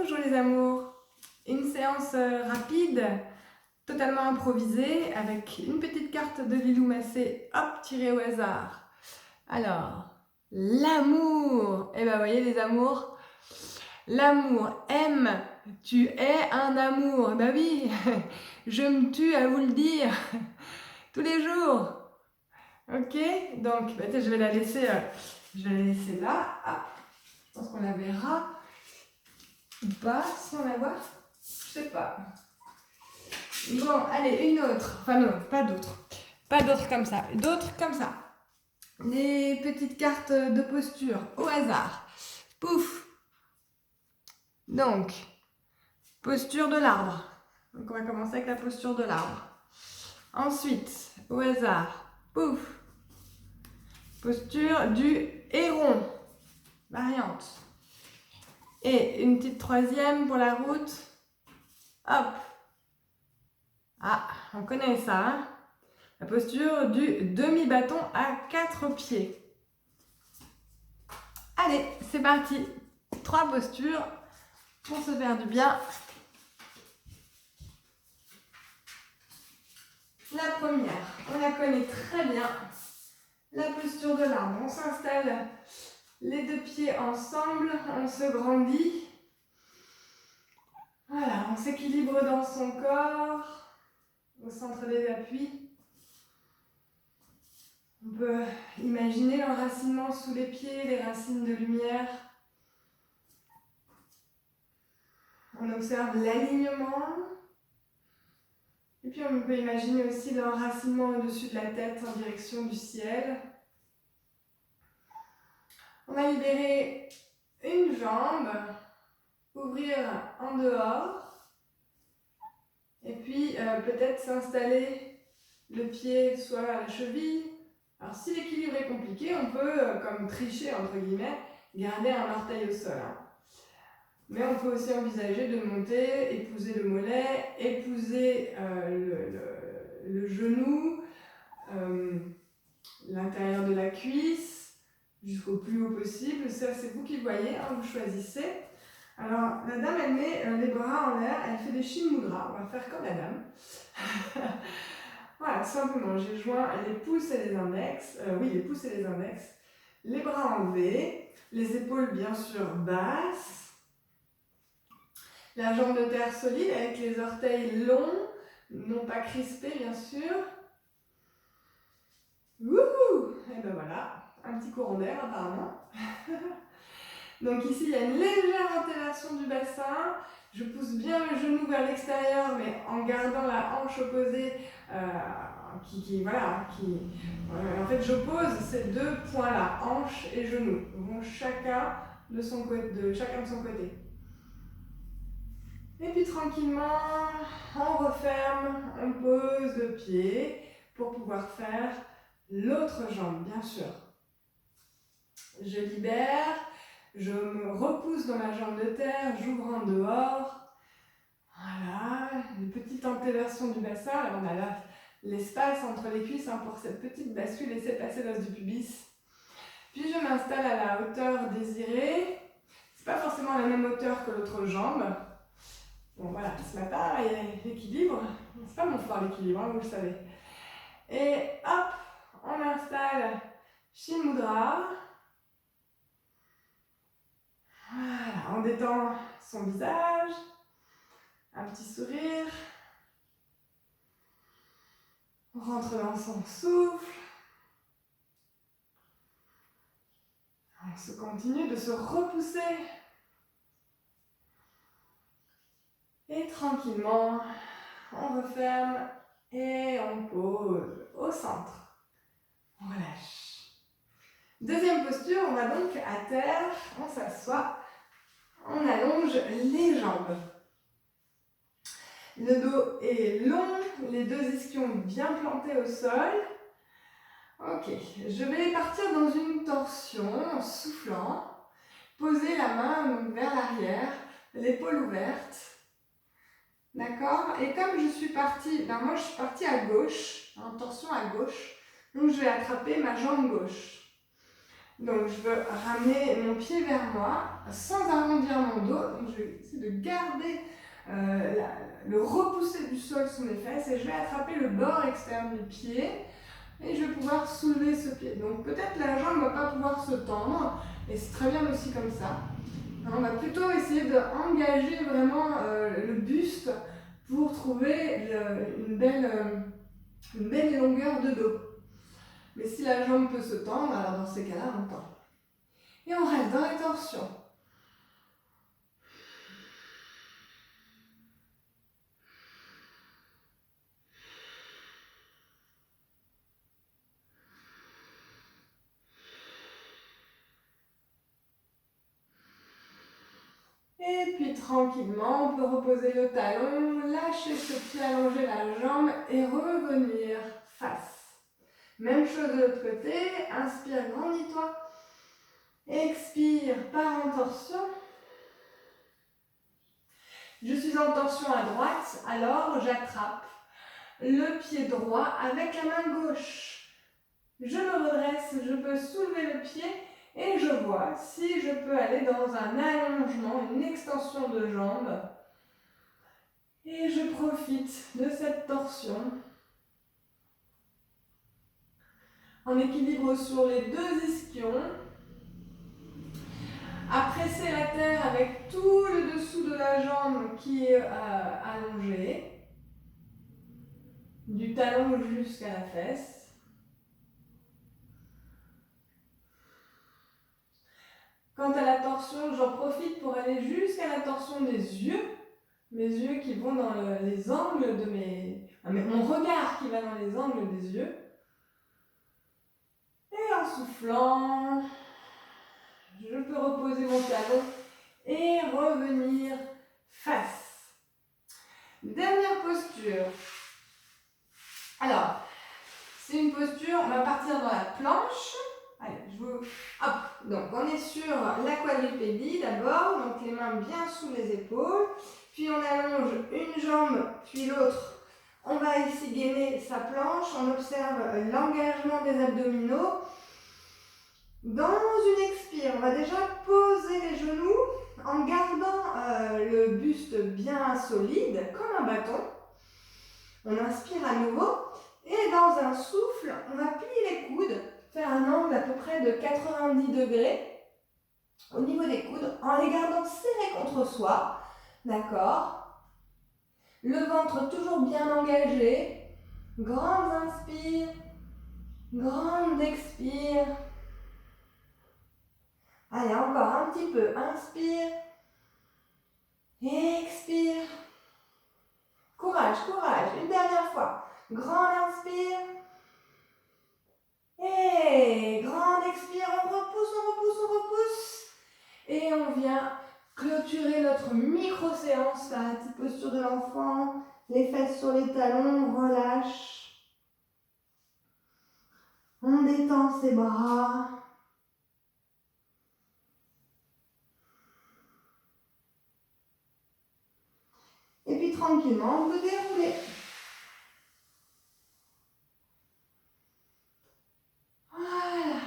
Bonjour les amours, une séance rapide, totalement improvisée, avec une petite carte de Lilou Massé, hop, tirée au hasard. Alors, l'amour, eh ben vous voyez les amours, l'amour, aime, tu es un amour, bah oui, je me tue à vous le dire, tous les jours. Ok, donc je vais la laisser là, ah, je pense qu'on la verra. Ou pas, si on la voit, je sais pas. Bon, allez, une autre. Enfin non, pas d'autres. Pas d'autres comme ça. D'autres comme ça. Les petites cartes de posture au hasard. Pouf. Donc, posture de l'arbre. Donc on va commencer avec la posture de l'arbre. Ensuite, au hasard. Pouf. Posture du héron. Variante. Et une petite troisième pour la route. Hop. Ah, on connaît ça, hein? La posture du demi-bâton à 4 pieds. Allez, c'est parti. 3 postures pour se faire du bien. La première, on la connaît très bien. La posture de l'arbre. On s'installe les 2 pieds ensemble, on se grandit. Voilà, on s'équilibre dans son corps, au centre des appuis. On peut imaginer l'enracinement sous les pieds, les racines de lumière. On observe l'alignement. Et puis on peut imaginer aussi l'enracinement au-dessus de la tête en direction du ciel. On va libérer une jambe, ouvrir en dehors. Et puis peut-être s'installer le pied soit à la cheville. Alors si l'équilibre est compliqué, on peut, comme tricher entre guillemets, garder un orteil au sol. Hein. Mais on peut aussi envisager de monter, épouser le mollet, épouser le genou, l'intérieur de la cuisse, jusqu'au plus haut possible. Ça, c'est vous qui voyez, hein, vous choisissez. Alors, la dame, elle met les bras en l'air, elle fait des Shin Mudra. On va faire comme la dame. Voilà, simplement, j'ai joint les pouces et les index. Les pouces et les index. Les bras en V, les épaules bien sûr basses. La jambe de terre solide avec les orteils longs, non pas crispés bien sûr. Wouhou! Et ben voilà, un petit courant d'air apparemment. Donc ici il y a une légère ventilation du bassin. Je pousse bien le genou vers l'extérieur mais en gardant la hanche opposée en fait j'oppose ces 2 points là, hanche et genou, vont chacun de son côté. Et puis tranquillement, on referme, on pose le pied pour pouvoir faire l'autre jambe, bien sûr. Je libère, je me repousse dans la jambe de terre, j'ouvre en dehors. Voilà, une petite antéversion du bassin. Alors on a là l'espace entre les cuisses hein, pour cette petite bascule, laisser passer l'os du pubis. Puis je m'installe à la hauteur désirée. C'est pas forcément la même hauteur que l'autre jambe. Bon voilà, ce matin, il y a l'équilibre. C'est pas mon fort l'équilibre, hein, vous le savez. Et hop, on installe Shin Mudra. Voilà, on détend son visage. Un petit sourire. On rentre dans son souffle. On se continue de se repousser. Et tranquillement, on referme et on pose au centre. On relâche. Deuxième posture, on va donc à terre, on s'assoit, on allonge les jambes. Le dos est long, les 2 ischions bien plantés au sol. Ok, je vais partir dans une torsion en soufflant. Poser la main donc, vers l'arrière, l'épaule ouverte. D'accord? Et comme je suis partie, moi je suis partie à gauche, en torsion à gauche, donc je vais attraper ma jambe gauche. Donc je veux ramener mon pied vers moi sans arrondir mon dos, donc je vais essayer de garder, le repousser du sol sous mes fesses et je vais attraper le bord externe du pied et je vais pouvoir soulever ce pied. Donc peut-être la jambe ne va pas pouvoir se tendre et c'est très bien aussi comme ça. On va plutôt essayer d'engager vraiment le buste pour trouver une belle longueur de dos. Mais si la jambe peut se tendre, alors dans ces cas-là, on tend. Et on reste dans les torsions. Et puis tranquillement, on peut reposer le talon, lâcher ce pied, allonger la jambe et revenir face. Même chose de l'autre côté, inspire, grandis-toi. Expire, pars en torsion. Je suis en torsion à droite, alors j'attrape le pied droit avec la main gauche. Je me redresse, je peux soulever le pied et je vois si je peux aller dans un allongement, une extension de jambe. Et je profite de cette torsion. En équilibre sur les deux ischions. À presser la terre avec tout le dessous de la jambe qui est allongé. Du talon jusqu'à la fesse. Quant à la torsion, j'en profite pour aller jusqu'à la torsion des yeux. Mes yeux qui vont dans les angles de mon regard qui va dans les angles des yeux. Et en soufflant, je peux reposer mon talon et revenir face. Dernière posture. Alors, c'est une posture, on va partir dans la planche. Allez, hop, donc on est sur la quadripédie d'abord, donc les mains bien sous les épaules. Puis on allonge une jambe, puis l'autre. On va ici gainer sa planche, on observe l'engagement des abdominaux. Dans une expire, on va déjà poser les genoux en gardant le buste bien solide, comme un bâton. On inspire à nouveau et dans un souffle, on va plier les coudes, faire un angle à peu près de 90 degrés au niveau des coudes en les gardant serrés contre soi. D'accord? Le ventre toujours bien engagé. Grande inspire, grande expire. Allez, encore un petit peu. Inspire. Expire. Courage, courage. Une dernière fois. Grande inspire. Et grande expire. On repousse, on repousse, on repousse. Et on vient clôturer notre micro-séance par la petite posture de l'enfant. Les fesses sur les talons, on relâche. On détend ses bras. Et puis tranquillement, on peut dérouler. Voilà.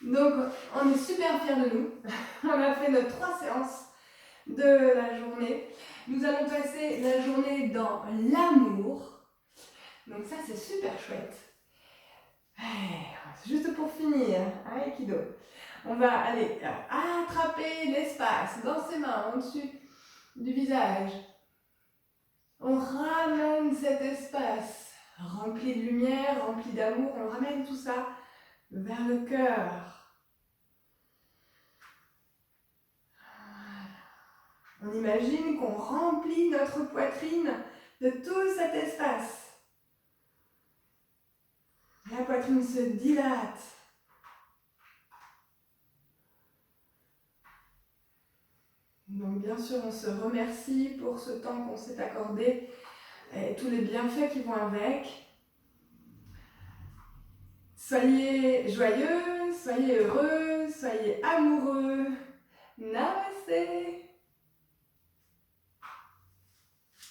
Donc, on est super fiers de nous. On a fait nos 3 séances de la journée. Nous allons passer la journée dans l'amour. Donc ça, c'est super chouette. Juste pour finir, Aikido. On va aller attraper l'espace dans ses mains, au-dessus du visage. On ramène cet espace rempli de lumière, rempli d'amour. On ramène tout ça vers le cœur. On imagine qu'on remplit notre poitrine de tout cet espace. La poitrine se dilate. Donc bien sûr, on se remercie pour ce temps qu'on s'est accordé et tous les bienfaits qui vont avec. Soyez joyeux, soyez heureux, soyez amoureux. Namasté.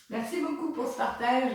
Merci beaucoup pour ce partage.